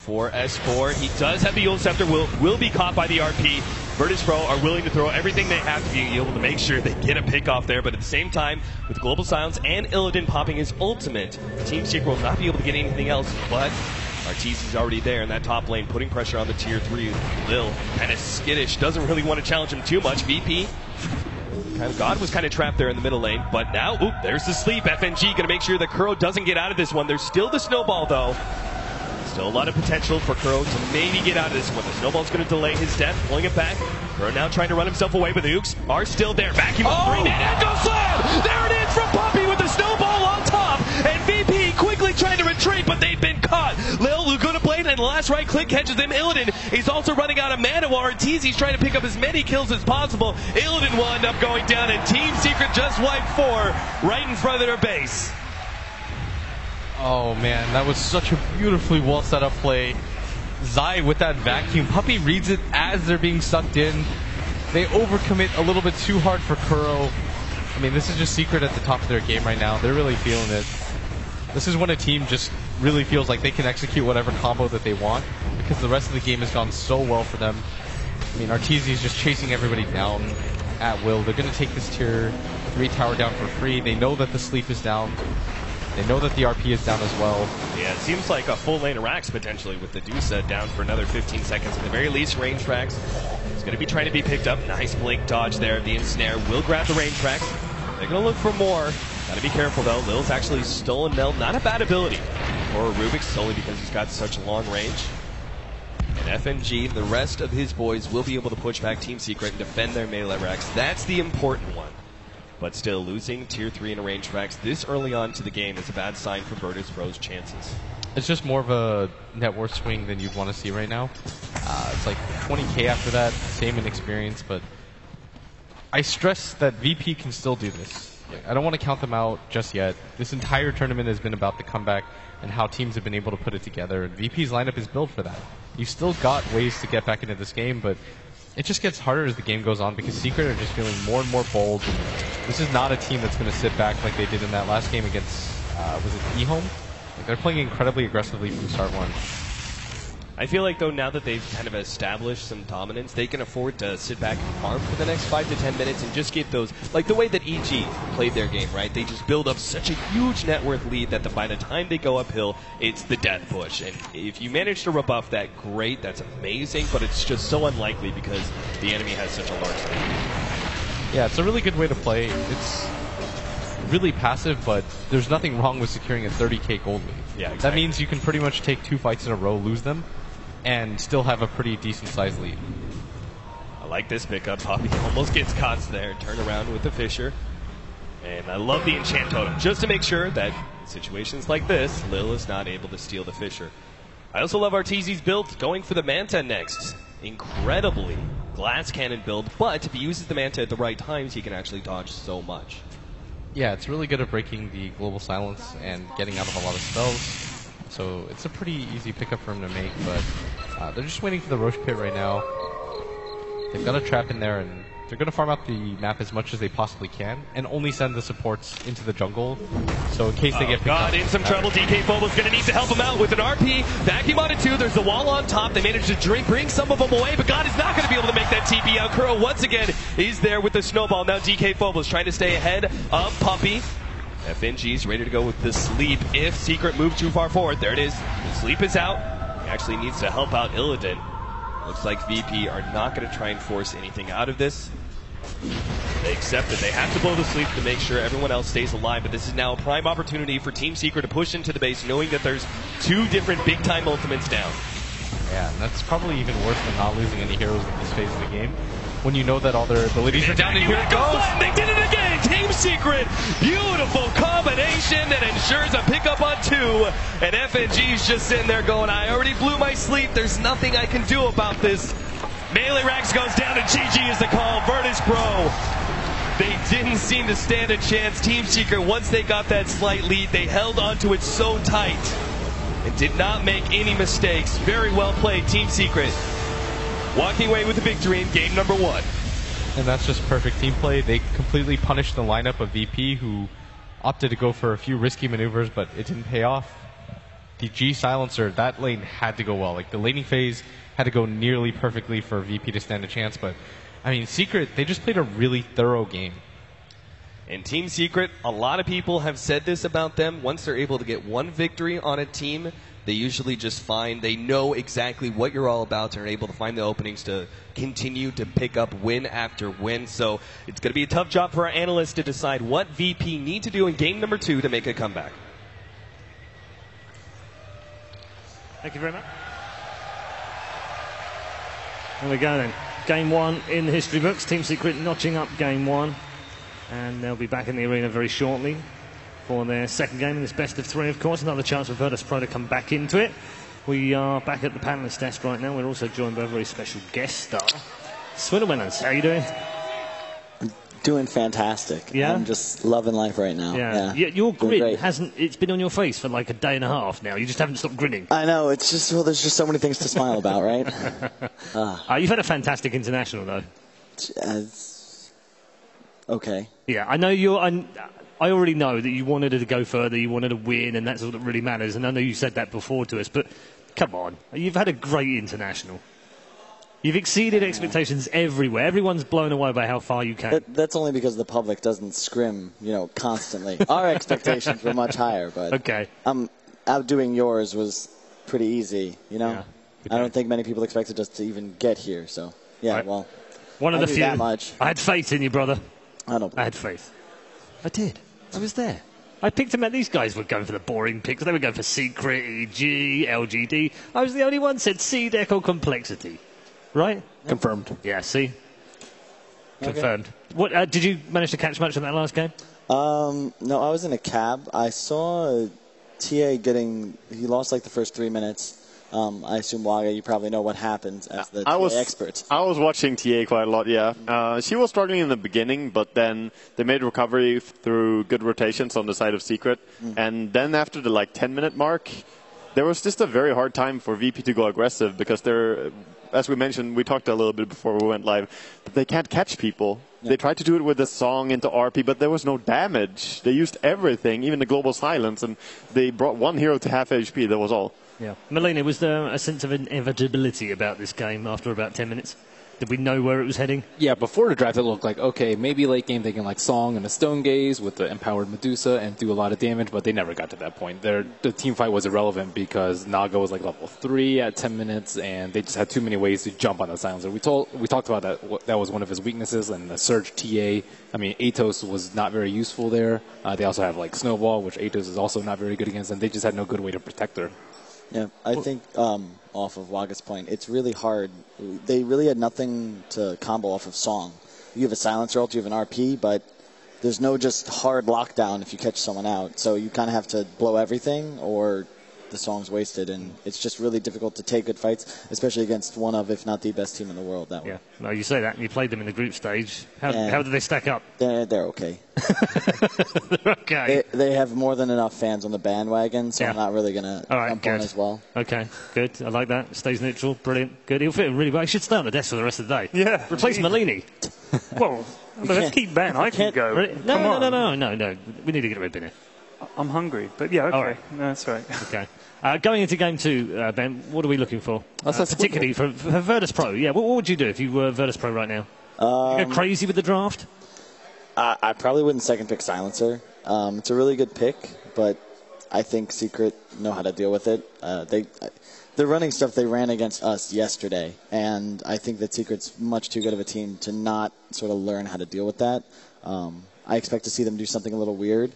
for S4. He does have the Yule Scepter, will be caught by the RP. Virtus Pro are willing to throw everything they have to be able to make sure they get a pick off there, but at the same time, with Global Silence and Illidan popping his ultimate, Team Secret will not be able to get anything else, but Arteezy's already there in that top lane, putting pressure on the tier 3. Lil, kind of skittish, doesn't really want to challenge him too much. VP, God was kind of trapped there in the middle lane, but now, there's the sleep. FNG gonna make sure that Kuro doesn't get out of this one. There's still the snowball though. Still a lot of potential for Kuro to maybe get out of this one. The snowball's going to delay his death, pulling it back. Kuro now trying to run himself away, but the Ooks are still there. Vacuum up 3, Echo Slam! There it is from Puppey with the snowball on top, and VP quickly trying to retreat, but they've been caught. Lil, Laguna Blade, and the last right click catches him. Illidan, he's also running out of mana while Arteezy's trying to pick up as many kills as possible. Illidan will end up going down, and Team Secret just wiped 4 right in front of their base. Oh man, that was such a beautifully well set up play. Zai with that vacuum. Puppey reads it as they're being sucked in. They overcommit a little bit too hard for Kuro. I mean, this is just Secret at the top of their game right now. They're really feeling it. This is when a team just really feels like they can execute whatever combo that they want, because the rest of the game has gone so well for them. I mean, Arteezy's just chasing everybody down at will. They're going to take this tier 3 tower down for free. They know that the sleep is down. They know that the RP is down as well. Yeah, it seems like a full lane of Rax potentially with the Dusa down for another 15 seconds. At the very least, range tracks is going to be trying to be picked up. Nice blink dodge there. The ensnare will grab the range tracks. They're going to look for more. Got to be careful though. Lil's actually stolen Nell. Not a bad ability for Rubik, solely because he's got such long range. And FNG, the rest of his boys will be able to push back Team Secret and defend their melee Rax. That's the important one. But still, losing tier 3 in a range tracks this early on to the game is a bad sign for Virtus Pro's chances. It's just more of a net worth swing than you'd want to see right now. It's like 20k after that, same in experience, but I stress that VP can still do this. I don't want to count them out just yet. This entire tournament has been about the comeback and how teams have been able to put it together. VP's lineup is built for that. You've still got ways to get back into this game, but it just gets harder as the game goes on because Secret are just feeling more and more bold. This is not a team that's going to sit back like they did in that last game against, was it eHome? Like, they're playing incredibly aggressively from start one. I feel like, though, now that they've kind of established some dominance, they can afford to sit back and farm for the next 5 to 10 minutes and just get those, like the way that EG played their game, right? They just build up such a huge net worth lead that by the time they go uphill, it's the death push. And if you manage to rebuff that, great, that's amazing, but it's just so unlikely because the enemy has such a large lead. Yeah, it's a really good way to play. It's really passive, but there's nothing wrong with securing a 30k gold lead. Yeah, exactly. That means you can pretty much take 2 fights in a row, lose them, and still have a pretty decent sized lead. I like this pickup. Puppey almost gets caught there. Turn around with the Fisher. And I love the Enchant Totem, just to make sure that in situations like this, Lil is not able to steal the Fisher. I also love Arteezy's build, going for the Manta next. Incredibly glass cannon build, but if he uses the Manta at the right times, he can actually dodge so much. Yeah, it's really good at breaking the global silence and getting out of a lot of spells. So it's a pretty easy pickup for him to make, but they're just waiting for the Roche Pit right now. They've got a trap in there, and they're going to farm out the map as much as they possibly can, and only send the supports into the jungle, so in case they get picked up. In some trouble. DK Phobos going to need to help him out with an RP. Vacuum on it too. There's the wall on top. They managed to bring some of them away, but God is not going to be able to make that TP out. Kuro once again is there with the snowball. Now DK Phobos trying to stay ahead of Puppey. FNG's ready to go with the sleep if Secret moves too far forward. There it is. The sleep is out. He actually needs to help out Illidan. Looks like VP are not going to try and force anything out of this. They accept it. They have to blow the sleep to make sure everyone else stays alive, but this is now a prime opportunity for Team Secret to push into the base, knowing that there's 2 different big-time ultimates down. Yeah, and that's probably even worse than not losing any heroes in this phase of the game, when you know that all their abilities are down, and here it goes! They did it again! Team Secret! Beautiful combination that ensures a pickup on 2, and FNG's just sitting there going, I already blew my sleep, there's nothing I can do about this. Melee Rax goes down, and GG is the call. Virtus Pro. They didn't seem to stand a chance. Team Secret, once they got that slight lead, they held onto it so tight and did not make any mistakes. Very well played, Team Secret. Walking away with the victory in game number 1. And that's just perfect team play. They completely punished the lineup of VP, who opted to go for a few risky maneuvers, but it didn't pay off. the G silencer, that lane had to go well. Like, the laning phase had to go nearly perfectly for VP to stand a chance. But, I mean, Secret, they just played a really thorough game. And Team Secret, a lot of people have said this about them. Once they're able to get one victory on a team, they usually just find they know exactly what you're all about and are able to find the openings to continue to pick up win after win. So it's going to be a tough job for our analysts to decide what VP need to do in game number 2 to make a comeback. Thank you very much. There we go then. Game 1 in the history books. Team Secret notching up game 1. And they'll be back in the arena very shortly for their second game in this best of 3, of course. Another chance for Virtus Pro to come back into it. We are back at the panelist desk right now. We're also joined by a very special guest star. Swindlewinners, how are you doing? I'm doing fantastic. Yeah? I'm just loving life right now. Yeah. Your grin it's been on your face for like a day and a half now. You just haven't stopped grinning. I know, it's just, well, there's just so many things to smile about, right? You've had a fantastic international, though. Okay. Yeah, I know I already know that you wanted to go further, you wanted to win, and that's all that really matters. And I know you said that before to us, but come on. You've had a great international. You've exceeded expectations everywhere. Everyone's blown away by how far you came. That's only because the public doesn't scrim, constantly. Our expectations were much higher, but okay. Outdoing yours was pretty easy, Yeah, I don't think many people expected us to even get here, so, yeah, right. Well, one of the few. That much. I had faith in you, brother. I had faith. I did. I was there. I picked them out. These guys were going for the boring picks. They were going for Secret, EG, LGD. I was the only one said C-Deck or Complexity. Right? Confirmed. Yeah, see? Okay. Confirmed. What did you manage to catch much in that last game? No, I was in a cab. I saw TA he lost like the first 3 minutes. I assume, Waga, you probably know what happens as the TA expert. I was watching TA quite a lot, yeah. She was struggling in the beginning, but then they made recovery through good rotations on the side of Secret. And then after the 10-minute mark, there was just a very hard time for VP to go aggressive because they're, as we mentioned, we talked a little bit before we went live, but they can't catch people. Yeah. They tried to do it with the song into RP, but there was no damage. They used everything, even the global silence, and they brought one hero to half HP. That was all. Yeah. Melina, was there a sense of inevitability about this game after about 10 minutes? Did we know where it was heading? Yeah, before the draft, it looked like, okay, maybe late game they can Song and a Stone Gaze with the empowered Medusa and do a lot of damage, but they never got to that point. The team fight was irrelevant because Naga was level 3 at 10 minutes, and they just had too many ways to jump on the silencer. We talked about that was one of his weaknesses, and the Surge TA. I mean, Atos was not very useful there. They also have Snowball, which Atos is also not very good against, and they just had no good way to protect her. Yeah, I think off of Waga's point, it's really hard. They really had nothing to combo off of Song. You have a silencer ult, you have an RP, but there's no just hard lockdown if you catch someone out. So you kind of have to blow everything or the Song's wasted, and it's just really difficult to take good fights, especially against one of, if not the best team in the world that way. Yeah, no, you say that, and you played them in the group stage. How did they stack up? They're okay. They're okay. They have more than enough fans on the bandwagon, so I'm not really going to jump on as well. Okay, good. I like that. Stays neutral. Brilliant. Good. He'll fit in really well. He should stay on the desk for the rest of the day. Yeah. Replace Melini. Well, let's keep Ben. I can go. Really? No. We need to get rid of Binny. I'm hungry, but yeah, okay. All right. No, that's right. Okay. Going into game 2, Ben, what are we looking for? Particularly for Virtus Pro. Yeah, what would you do if you were Virtus Pro right now? You go crazy with the draft? I probably wouldn't second pick Silencer. It's a really good pick, but I think Secret know how to deal with it. They're running stuff they ran against us yesterday, and I think that Secret's much too good of a team to not sort of learn how to deal with that. I expect to see them do something a little weird.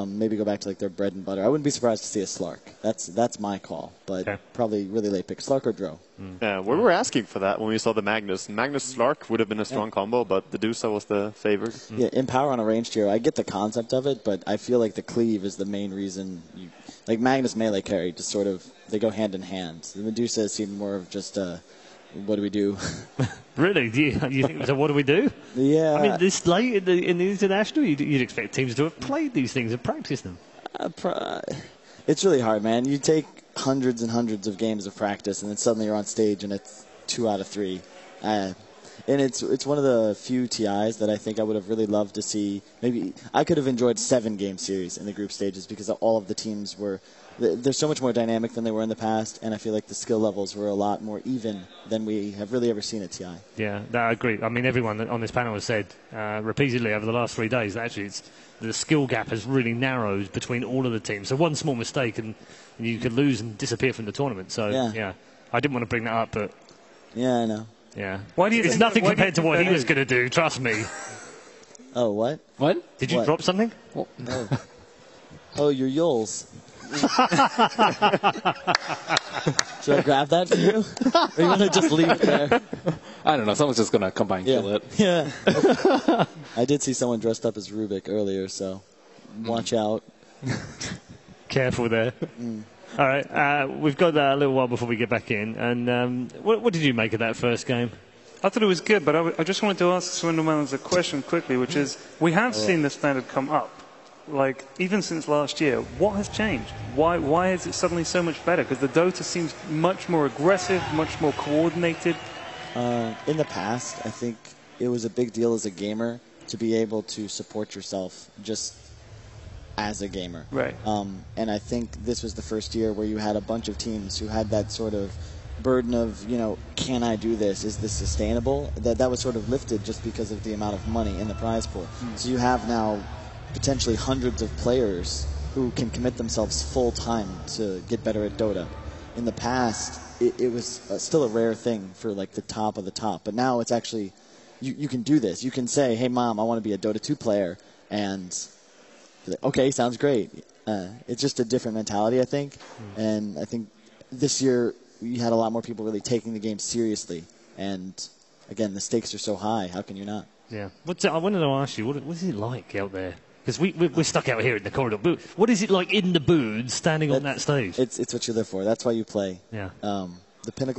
Maybe go back to their bread and butter. I wouldn't be surprised to see a Slark. That's my call, but probably really late pick. Slark or Dro. Yeah, we were asking for that when we saw the Magnus. Magnus Slark would have been a strong combo, but the Medusa was the favored. Yeah, Empower on a ranged hero. I get the concept of it, but I feel like the cleave is the main reason. Magnus melee carry, just sort of, they go hand in hand. The Medusa seemed more of just what do we do? Really? You think so? What do we do? Yeah. I mean, this late in the international, you'd expect teams to have played these things and practiced them. It's really hard, man. You take hundreds and hundreds of games of practice, and then suddenly you're on stage, and it's 2 out of 3. And it's one of the few TIs that I think I would have really loved to see. Maybe I could have enjoyed 7-game series in the group stages because all of the teams were. They're so much more dynamic than they were in the past, and I feel like the skill levels were a lot more even than we have really ever seen at TI. Yeah, I agree. I mean, everyone on this panel has said repeatedly over the last 3 days that actually the skill gap has really narrowed between all of the teams. So one small mistake and you could lose and disappear from the tournament. So, yeah. I didn't want to bring that up, but... Yeah, I know. Yeah. Why do you it's nothing compared to what he was going to do, trust me. Oh, what? What? Did you drop something? Well, no. Oh, your Yules. Should I grab that for you? Or you want to just leave it there? I don't know. Someone's just going to come by and kill it. Yeah. I did see someone dressed up as Rubik earlier, so watch out. Careful there. All right, we've got a little while before we get back in. And what did you make of that first game? I thought it was good, but I just wanted to ask Swindleman a question quickly, which is, we have seen the standard come up. Like, even since last year, what has changed? Why is it suddenly so much better? Because the Dota seems much more aggressive, much more coordinated. In the past, I think it was a big deal as a gamer to be able to support yourself just as a gamer. Right. And I think this was the first year where you had a bunch of teams who had that sort of burden of, can I do this? Is this sustainable? That was sort of lifted just because of the amount of money in the prize pool. So you have now potentially hundreds of players who can commit themselves full time to get better at Dota. In the past, it was still a rare thing for like the top of the top, but now it's actually you can do this. You can say, "Hey, Mom, I want to be a Dota 2 player," and like, okay, sounds great. It's just a different mentality, I think, and I think this year we had a lot more people really taking the game seriously. And again, the stakes are so high. How can you not? Yeah. I wanted to ask you, what is it like out there? Because we're stuck out here in the corridor. But what is it like in the booth, standing on that stage? It's what you live for. That's why you play. Yeah. The pinnacle.